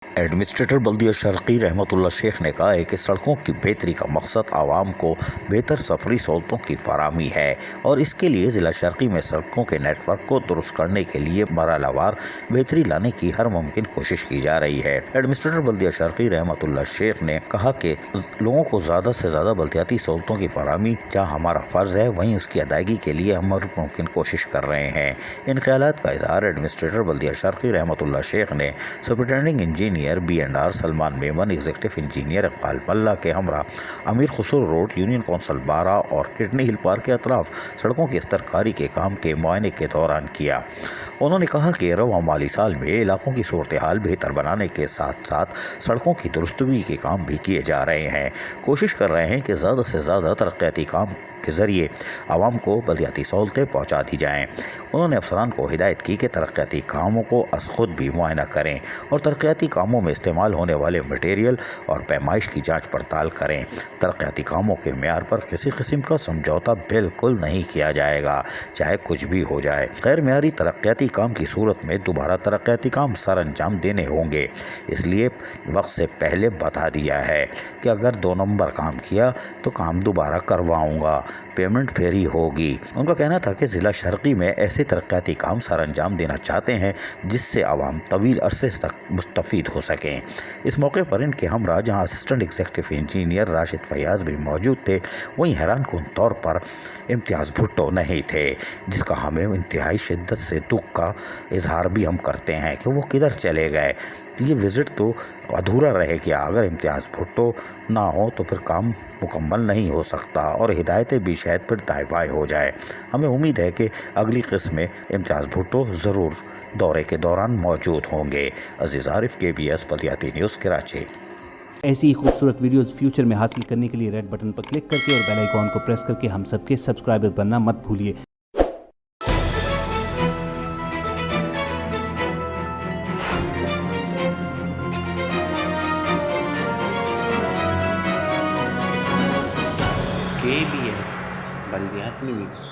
Administrator بلدیہ شرقی رحمت اللہ شیخ نے کہا ہے کہ سڑکوں کی بہتری کا مقصد عوام کو بہتر سفری سہولتوں کی فراہمی ہے اور اس کے لیے ضلع شرقی میں سڑکوں کے نیٹ ورک کو درست کرنے کے لیے مرحلہ وار بہتری لانے کی ہر ممکن کوشش کی جا رہی ہے۔ ایڈمنسٹریٹر بلدیہ شرقی رحمت اللہ شیخ نے کہا کہ لوگوں کو زیادہ سے زیادہ بلدیاتی سہولتوں کی فراہمی جہاں ہمارا فرض ہے وہیں اس کی ادائیگی کے لیے ہم ہر ممکن کوشش کر رہے ہیں۔ ان خیالات کا اظہار ایڈمنسٹریٹر بلدیہ شرقی رحمت اللہ شیخ نے superintending engineer B&R Salman Memon, executive engineer Iqbal Mulla کے ہمراہ Amir Khusro road, union council 12 اور کڈنی ہل پارک کے اطراف سڑکوں کی استرکاری کے کام کے معائنے کے دوران کیا۔ انہوں نے کہا کہ رواں مالی سال میں علاقوں کی صورتحال بہتر بنانے کے ساتھ ساتھ سڑکوں کی درستگی کے کام بھی کیے جا رہے ہیں۔ کوشش کر رہے ہیں کہ زیادہ سے زیادہ ترقیاتی کام کے ذریعے عوام کو بلدیاتی سہولتیں پہنچا دی جائیں۔ انہوں نے افسران کو ہدایت کی کہ ترقیاتی کاموں کو از خود بھی معائنہ کریں اور ترقیاتی کاموں میں استعمال ہونے والے مٹیریل اور پیمائش کی جانچ پڑتال کریں۔ ترقیاتی کاموں کے معیار پر کسی قسم کا سمجھوتہ بالکل نہیں کیا جائے گا، چاہے کچھ بھی ہو جائے۔ غیر معیاری ترقیاتی کام کی صورت میں دوبارہ ترقیاتی کام سر انجام دینے ہوں گے۔ اس لیے وقت سے پہلے بتا دیا ہے کہ اگر 2 نمبر کام کیا تو کام دوبارہ کرواؤں گا، پیمنٹ پھر ہوگی۔ ان کا کہنا تھا کہ ضلع شرقی میں ایسے ترقیاتی کام سر انجام دینا چاہتے ہیں جس سے عوام طویل عرصے تک مستفید ہو سکیں۔ اس موقع پر ان کے ہمراہ جہاں assistant executive engineer Rashid Fayyaz بھی موجود تھے، وہیں حیران کن طور پر امتیاز بھٹو نہیں تھے، جس کا ہمیں انتہائی شدت سے دکھ کا اظہار بھی ہم کرتے ہیں کہ وہ کدھر چلے گئے۔ یہ وزٹ تو ادھورا رہ گیا۔ اگر امتیاز بھٹو نہ ہو تو پھر کام مکمل نہیں ہو سکتا اور ہدایتیں بھی شاید پھر دائیں بائیں ہو جائے۔ ہمیں امید ہے کہ اگلی قسط میں امتیاز بھٹو ضرور دورے کے دوران موجود ہوں گے۔ عزیز عارف، KBS بلدیاتی نیوز، کراچی۔ ایسی ہی خوبصورت ویڈیوز فیوچر میں حاصل کرنے کے لیے ریڈ بٹن پر کلک کر کے اور بیل آئیکن کو پریس کر کے ہم سب کے سبسکرائبر بننا مت بھولیے۔ KBS بلدیاتی نیوز۔